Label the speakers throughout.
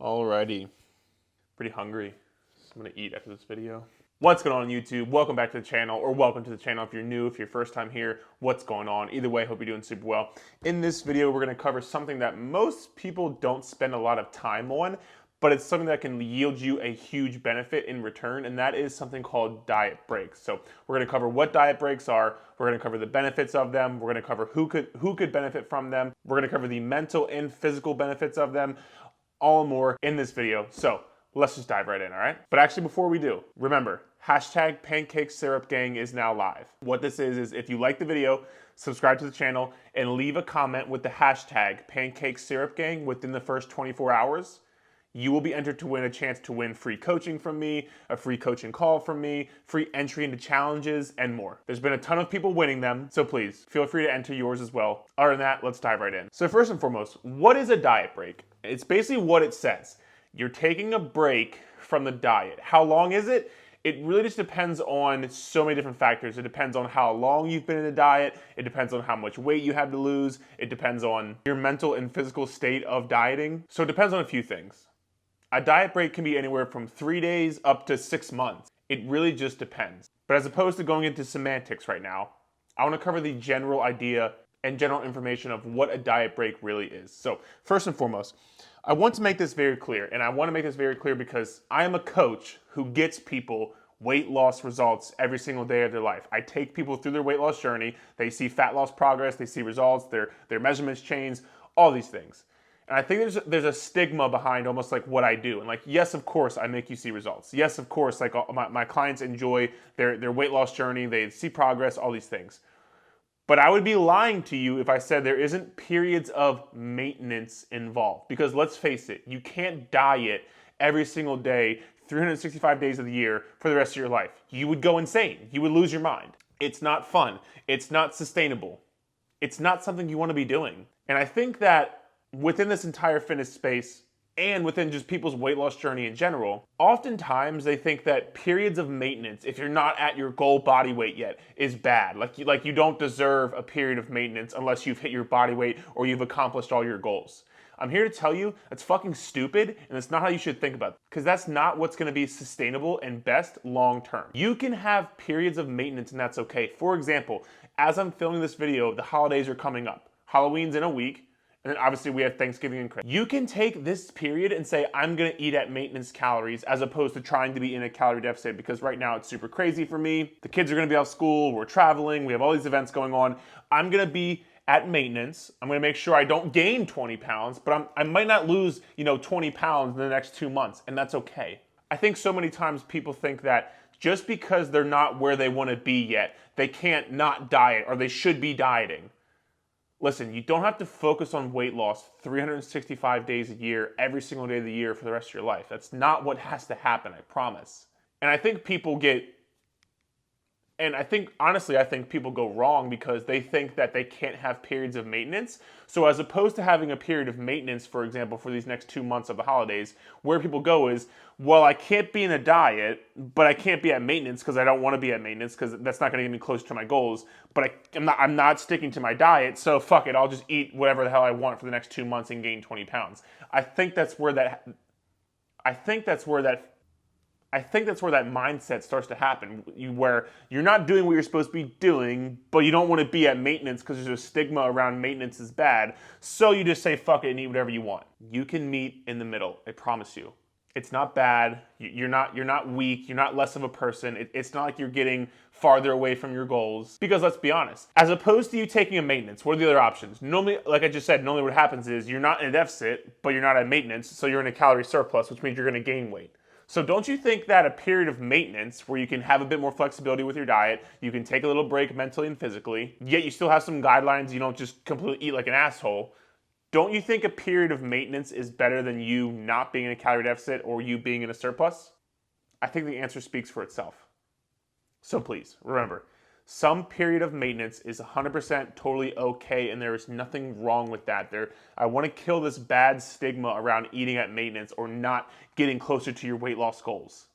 Speaker 1: Alrighty, pretty hungry. So I'm gonna eat after this video. What's going on YouTube? Welcome back to the channel, or welcome to the channel if you're new, if you're first time here, what's going on? Either way, hope you're doing super well. In this video, we're gonna cover something that most people don't spend a lot of time on, but it's something that can yield you a huge benefit in return, and that is something called diet breaks. So we're gonna cover what diet breaks are, we're gonna cover the benefits of them, we're gonna cover who could benefit from them, we're gonna cover the mental and physical benefits of them, all and more in this video. So let's just dive right in, all right? But actually, before we do, remember, hashtag Pancake Syrup Gang is now live. What this is if you like the video, subscribe to the channel and leave a comment with the hashtag Pancake Syrup Gang within the first 24 hours, you will be entered to win a chance to win free coaching from me, a free coaching call from me, free entry into challenges, and more. There's been a ton of people winning them, so please feel free to enter yours as well. Other than that, let's dive right in. So first and foremost, what is a diet break? It's basically what it says. You're taking a break from the diet. How long is it? It really just depends on so many different factors. It depends on how long you've been in a diet. It depends on how much weight you have to lose. It depends on your mental and physical state of dieting. So it depends on a few things. A diet break can be anywhere from 3 days up to 6 months. It really just depends. But as opposed to going into semantics right now, I want to cover the general idea and general information of what a diet break really is. So first and foremost, I want to make this very clear, and I want to make this very clear because I am a coach who gets people weight loss results every single day of their life. I take people through their weight loss journey. They see fat loss progress, they see results, their measurements change, all these things. And I think there's a stigma behind almost like what I do. And like, yes, of course, I make you see results. Yes, of course, like my clients enjoy their weight loss journey, they see progress, all these things. But I would be lying to you if I said there isn't periods of maintenance involved. Because let's face it, you can't diet every single day, 365 days of the year for the rest of your life. You would go insane. You would lose your mind. It's not fun. It's not sustainable. It's not something you want to be doing. And I think that within this entire fitness space, and within just people's weight loss journey in general, oftentimes they think that periods of maintenance, if you're not at your goal body weight yet, is bad. Like you don't deserve a period of maintenance unless you've hit your body weight or you've accomplished all your goals. I'm here to tell you that's fucking stupid, and it's not how you should think about it, because that's not what's going to be sustainable and best long term. You can have periods of maintenance and that's okay. For example, as I'm filming this video, the holidays are coming up. Halloween's in a week. And then obviously we have Thanksgiving and Christmas. You can take this period and say, I'm gonna eat at maintenance calories as opposed to trying to be in a calorie deficit, because right now it's super crazy for me. The kids are gonna be out of school, we're traveling, we have all these events going on. I'm gonna be at maintenance. I'm gonna make sure I don't gain 20 pounds, but I might not lose 20 pounds in the next 2 months, and that's okay. I think so many times people think that just because they're not where they wanna be yet, they can't not diet or they should be dieting. Listen, you don't have to focus on weight loss 365 days a year, every single day of the year for the rest of your life. That's not what has to happen, I promise. And I think people honestly, I think people go wrong because they think that they can't have periods of maintenance. So as opposed to having a period of maintenance, for example, for these next 2 months of the holidays, where people go is, well, I can't be in a diet, but I can't be at maintenance because I don't want to be at maintenance because that's not going to get me close to my goals. But I'm not sticking to my diet, so fuck it, I'll just eat whatever the hell I want for the next 2 months and gain 20 pounds. I think that's where that mindset starts to happen, where you're not doing what you're supposed to be doing, but you don't want to be at maintenance because there's a stigma around maintenance is bad, so you just say fuck it and eat whatever you want. You can meet in the middle, I promise you. It's not bad, you're not weak, you're not less of a person, it's not like you're getting farther away from your goals. Because let's be honest, as opposed to you taking a maintenance, what are the other options? Normally, like I just said, normally what happens is you're not in a deficit, but you're not at maintenance, so you're in a calorie surplus, which means you're going to gain weight. So don't you think that a period of maintenance where you can have a bit more flexibility with your diet, you can take a little break mentally and physically, yet you still have some guidelines, you don't just completely eat like an asshole, don't you think a period of maintenance is better than you not being in a calorie deficit or you being in a surplus? I think the answer speaks for itself. So please, remember, some period of maintenance is 100% totally okay, and there is nothing wrong with that. I want to kill this bad stigma around eating at maintenance or not getting closer to your weight loss goals.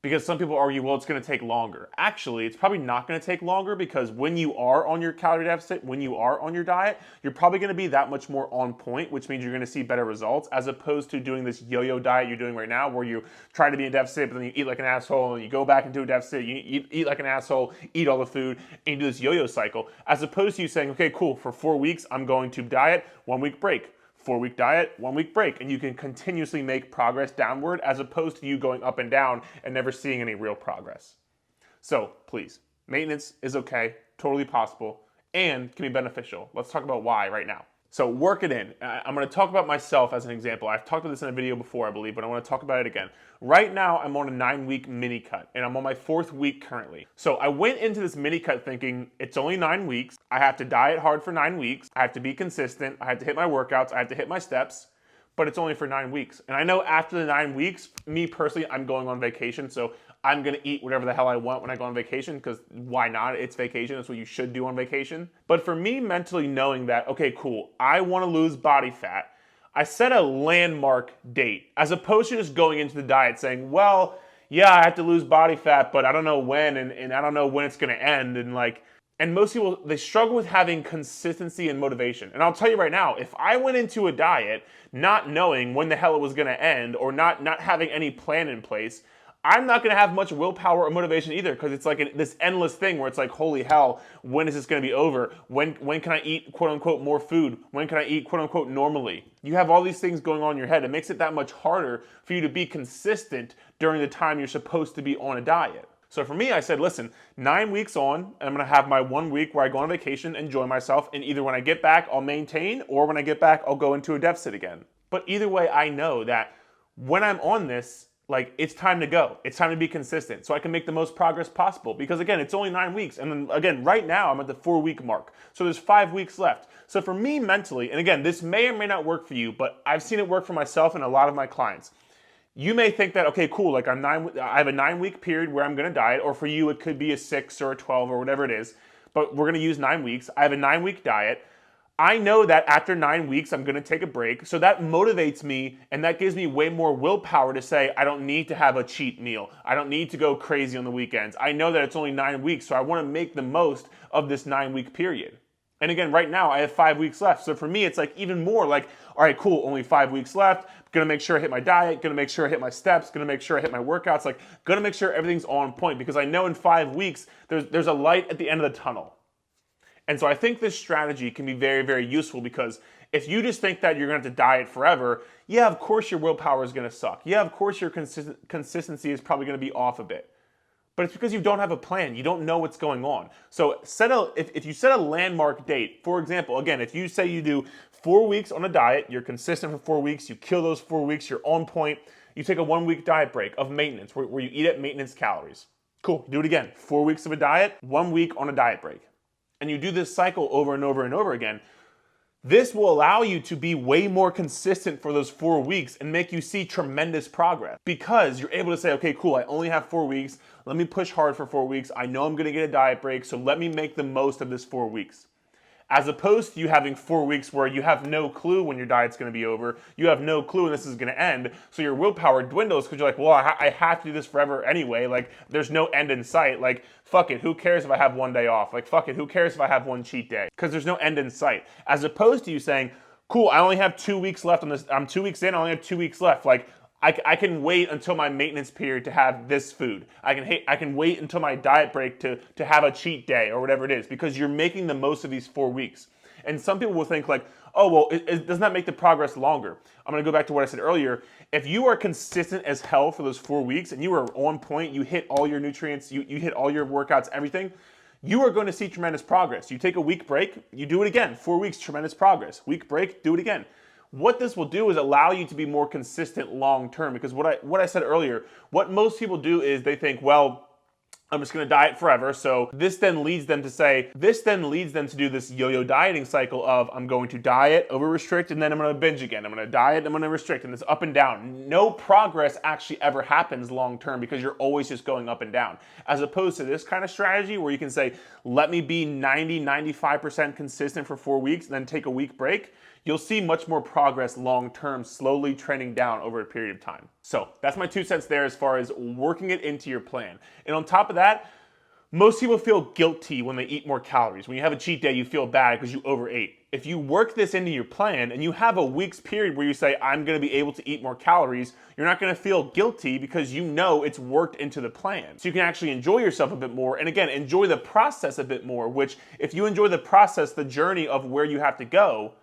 Speaker 1: Because some people argue, well, it's going to take longer. Actually, it's probably not going to take longer, because when you are on your calorie deficit, when you are on your diet, you're probably going to be that much more on point, which means you're going to see better results, as opposed to doing this yo-yo diet you're doing right now, where you try to be in deficit, but then you eat like an asshole, and you go back into a deficit, you eat like an asshole, eat all the food, and you do this yo-yo cycle, as opposed to you saying, okay, cool, for 4 weeks, I'm going to diet, 1 week break. 4-week diet, 1 week break, and you can continuously make progress downward, as opposed to you going up and down and never seeing any real progress. So please, maintenance is okay, totally possible, and can be beneficial. Let's talk about why right now. So work it in. I'm going to talk about myself as an example. I've talked about this in a video before, I believe, but I want to talk about it again. Right now, I'm on a 9-week mini cut, and I'm on my 4th week currently. So I went into this mini cut thinking it's only 9 weeks. I have to diet hard for 9 weeks. I have to be consistent. I have to hit my workouts. I have to hit my steps. But it's only for 9 weeks. And I know after the 9 weeks, me personally, I'm going on vacation. So I'm going to eat whatever the hell I want when I go on vacation, because why not? It's vacation. That's what you should do on vacation. But for me, mentally knowing that, okay, cool, I want to lose body fat, I set a landmark date, as opposed to just going into the diet saying, well, yeah, I have to lose body fat, but I don't know when, and I don't know when it's going to end. And most people, they struggle with having consistency and motivation. And I'll tell you right now, if I went into a diet not knowing when the hell it was going to end, or not having any plan in place, I'm not going to have much willpower or motivation either, because it's like this endless thing where it's like, holy hell, when is this going to be over? When can I eat, quote unquote, more food? When can I eat, quote unquote, normally? You have all these things going on in your head. It makes it that much harder for you to be consistent during the time you're supposed to be on a diet. So for me, I said, listen, 9 weeks on, and I'm going to have my 1 week where I go on vacation, enjoy myself, and either when I get back, I'll maintain, or when I get back, I'll go into a deficit again. But either way, I know that when I'm on this, like, it's time to go. It's time to be consistent so I can make the most progress possible, because again, it's only 9 weeks. And then again, right now I'm at the 4-week mark. So there's 5 weeks left. So for me mentally, and again, this may or may not work for you, but I've seen it work for myself and a lot of my clients. You may think that, okay, cool, like I have a 9-week period where I'm going to diet, or for you, it could be a 6 or a 12 or whatever it is, but we're going to use 9 weeks. I have a 9-week diet. I know that after 9 weeks, I'm going to take a break. So that motivates me, and that gives me way more willpower to say, I don't need to have a cheat meal. I don't need to go crazy on the weekends. I know that it's only 9 weeks, so I want to make the most of this 9-week period. And again, right now, I have 5 weeks left. So for me, it's like even more like, all right, cool, only 5 weeks left. Gonna make sure I hit my diet, gonna make sure I hit my steps, gonna make sure I hit my workouts, like gonna make sure everything's on point, because I know in 5 weeks, there's a light at the end of the tunnel. And so I think this strategy can be very, very useful, because if you just think that you're going to have to diet forever, yeah, of course your willpower is going to suck. Yeah, of course your consistency is probably going to be off a bit. But it's because you don't have a plan. You don't know what's going on. So if you set a landmark date, for example, again, if you say you do 4 weeks on a diet, you're consistent for 4 weeks, you kill those 4 weeks, you're on point, you take a 1-week diet break of maintenance where you eat at maintenance calories. Cool, do it again. 4 weeks of a diet, 1 week on a diet break. And you do this cycle over and over and over again, this will allow you to be way more consistent for those 4 weeks and make you see tremendous progress, because you're able to say, okay, cool, I only have 4 weeks. Let me push hard for 4 weeks. I know I'm going to get a diet break, so let me make the most of this 4 weeks. As opposed to you having 4 weeks where you have no clue when your diet's going to be over. You have no clue when this is going to end. So your willpower dwindles because you're like, well, I have to do this forever anyway. Like, there's no end in sight. Like, fuck it. Who cares if I have 1 day off? Like, fuck it. Who cares if I have 1 cheat day? Because there's no end in sight. As opposed to you saying, cool, I only have 2 weeks left on this. I'm 2 weeks in. I only have 2 weeks left. Like, I can wait until my maintenance period to have this food. I can wait until my diet break to have a cheat day or whatever it is, because you're making the most of these 4 weeks. And some people will think like, oh, well, doesn't that make the progress longer? I'm going to go back to what I said earlier. If you are consistent as hell for those 4 weeks and you are on point, you hit all your nutrients, you hit all your workouts, everything, you are going to see tremendous progress. You take a week break, you do it again. 4 weeks, tremendous progress. Week break, do it again. What this will do is allow you to be more consistent long term, because what I said earlier, what most people do is they think, well, I'm just going to diet forever. So this then leads them to do this yo-yo dieting cycle of I'm going to diet, over-restrict, and then I'm going to binge again. I'm going to diet, I'm going to restrict, and it's up and down. No progress actually ever happens long-term because you're always just going up and down. As opposed to this kind of strategy where you can say, let me be 90, 95% consistent for 4 weeks and then take a week break. you'll see much more progress long-term, slowly trending down over a period of time. So that's my 2 cents there as far as working it into your plan. And on top of that, most people feel guilty when they eat more calories. When you have a cheat day, you feel bad because you overate. If you work this into your plan and you have a week's period where you say, I'm going to be able to eat more calories, you're not going to feel guilty because you know it's worked into the plan. So you can actually enjoy yourself a bit more and again, enjoy the process a bit more, which if you enjoy the process, the journey of where you have to go,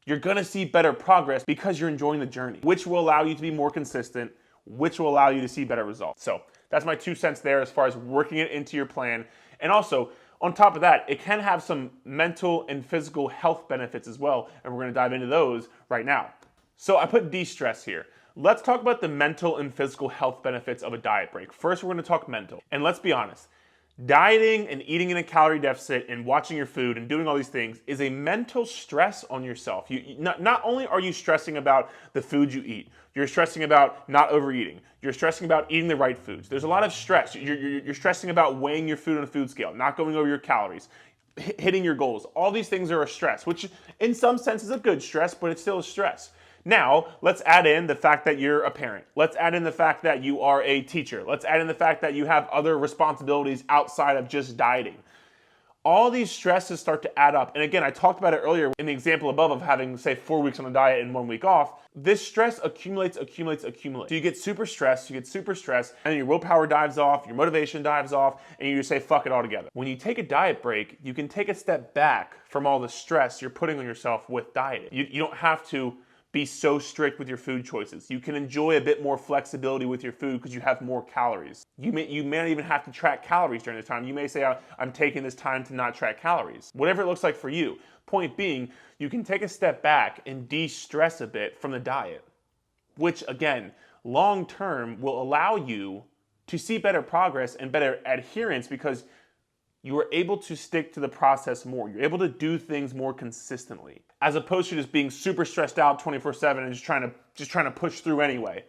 Speaker 1: you're going to see better progress because you're enjoying the journey, which will allow you to be more consistent, which will allow you to see better results. So that's my 2 cents there as far as working it into your plan. And also, on top of that, it can have some mental and physical health benefits as well, and we're going to dive into those right now. So I put de-stress here. Let's talk about the mental and physical health benefits of a diet break. First, we're going to talk mental. And let's be honest, dieting and eating in a calorie deficit and watching your food and doing all these things is a mental stress on yourself. Not only are you stressing about the food you eat, you're stressing about not overeating. You're stressing about eating the right foods. There's a lot of stress. You're stressing about weighing your food on a food scale, not going over your calories, hitting your goals. All these things are a stress, which in some sense is a good stress, but it's still a stress. Now, let's add in the fact that you're a parent. Let's add in the fact that you are a teacher. Let's add in the fact that you have other responsibilities outside of just dieting. All these stresses start to add up. And again, I talked about it earlier in the example above of having, say, 4 weeks on a diet and 1 week off. This stress accumulates. So you get super stressed, and your willpower dives off, your motivation dives off, and you just say, fuck it all together. When you take a diet break, you can take a step back from all the stress you're putting on yourself with dieting. You don't have to be so strict with your food choices. You can enjoy a bit more flexibility with your food because you have more calories. You may not even have to track calories during this time. You may say, I'm taking this time to not track calories. Whatever it looks like for you. Point being, you can take a step back and de-stress a bit from the diet, which again, long term will allow you to see better progress and better adherence because you are able to stick to the process more. You're able to do things more consistently, as opposed to just being super stressed out 24/7 and just trying to push through anyway.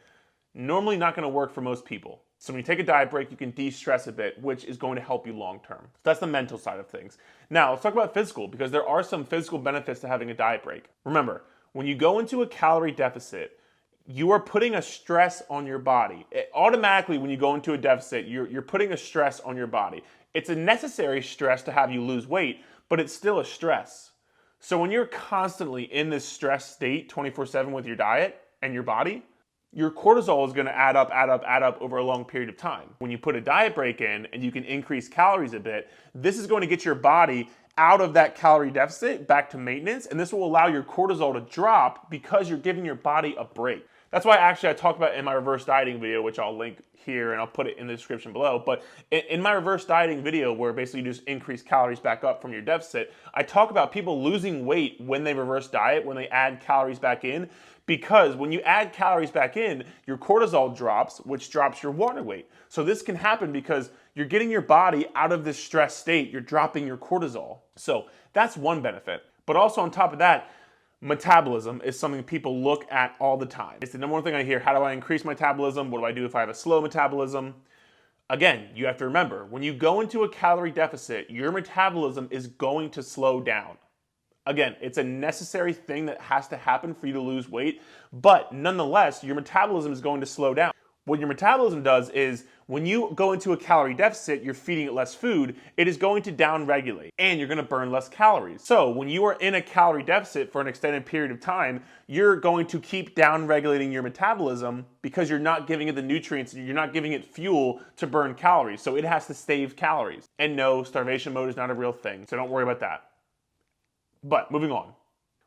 Speaker 1: Normally not going to work for most people. So when you take a diet break, you can de-stress a bit, which is going to help you long term. So that's the mental side of things. Now let's talk about physical, because there are some physical benefits to having a diet break. Remember, when you go into a calorie deficit, you are putting a stress on your body. Automatically, when you go into a deficit, you're putting a stress on your body. It's a necessary stress to have you lose weight, but it's still a stress. So when you're constantly in this stress state 24/7 with your diet and your body, your cortisol is going to add up over a long period of time. When you put a diet break in and you can increase calories a bit, this is going to get your body out of that calorie deficit back to maintenance, and this will allow your cortisol to drop because you're giving your body a break. That's why actually I talked about in my reverse dieting video, which I'll link here and I'll put it in the description below. But in my reverse dieting video, where basically you just increase calories back up from your deficit, I talk about people losing weight when they reverse diet, when they add calories back in, because when you add calories back in, your cortisol drops, which drops your water weight. So this can happen because you're getting your body out of this stress state, you're dropping your cortisol. So that's one benefit. But also on top of that, metabolism is something people look at all the time. It's the number one thing I hear. How do I increase metabolism? What do I do if I have a slow metabolism? Again, you have to remember, when you go into a calorie deficit, your metabolism is going to slow down. Again, it's a necessary thing that has to happen for you to lose weight, but nonetheless, your metabolism is going to slow down. What your metabolism does is when you go into a calorie deficit, you're feeding it less food, it is going to down-regulate and you're going to burn less calories. So when you are in a calorie deficit for an extended period of time, you're going to keep down-regulating your metabolism because you're not giving it the nutrients, you're not giving it fuel to burn calories. So it has to save calories. And no, starvation mode is not a real thing, so don't worry about that. But moving on.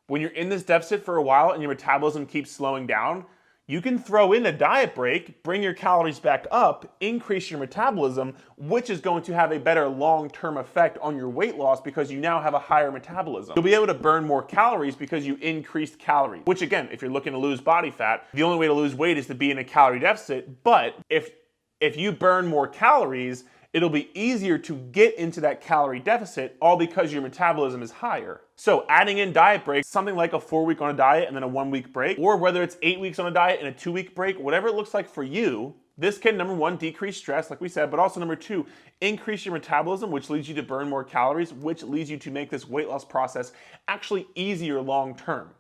Speaker 1: When you're in this deficit for a while and your metabolism keeps slowing down, you can throw in a diet break, bring your calories back up, increase your metabolism, which is going to have a better long-term effect on your weight loss because you now have a higher metabolism. You'll be able to burn more calories because you increased calories, which again, if you're looking to lose body fat, the only way to lose weight is to be in a calorie deficit. But if you burn more calories, it'll be easier to get into that calorie deficit, all because your metabolism is higher. So adding in diet breaks, something like a 4-week on a diet and then a 1-week break, or whether it's 8 weeks on a diet and a 2-week break, whatever it looks like for you, this can, number one, decrease stress, like we said, but also number two, increase your metabolism, which leads you to burn more calories, which leads you to make this weight loss process actually easier long term.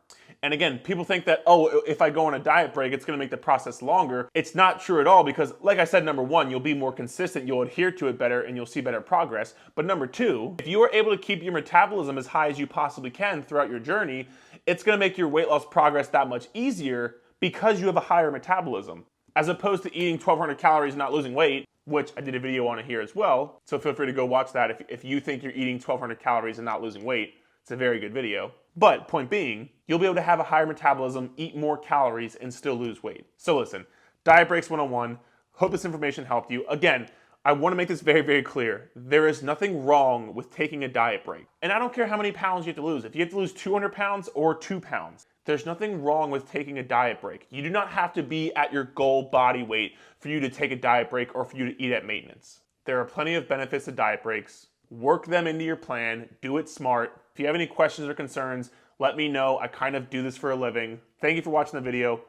Speaker 1: And again, people think that, oh, if I go on a diet break, it's gonna make the process longer. It's not true at all because, like I said, number one, you'll be more consistent, you'll adhere to it better, and you'll see better progress. But number two, if you are able to keep your metabolism as high as you possibly can throughout your journey, it's gonna make your weight loss progress that much easier because you have a higher metabolism. As opposed to eating 1,200 calories and not losing weight, which I did a video on it here as well. So feel free to go watch that if you think you're eating 1,200 calories and not losing weight. It's a very good video. But point being, you'll be able to have a higher metabolism, eat more calories, and still lose weight. So listen, Diet Breaks 101. Hope this information helped you. Again, I want to make this very, very clear. There is nothing wrong with taking a diet break. And I don't care how many pounds you have to lose. If you have to lose 200 pounds or 2 pounds, there's nothing wrong with taking a diet break. You do not have to be at your goal body weight for you to take a diet break or for you to eat at maintenance. There are plenty of benefits to diet breaks. Work them into your plan. Do it smart. If you have any questions or concerns, let me know. I kind of do this for a living. Thank you for watching the video.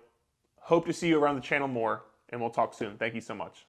Speaker 1: Hope to see you around the channel more, and we'll talk soon. Thank you so much.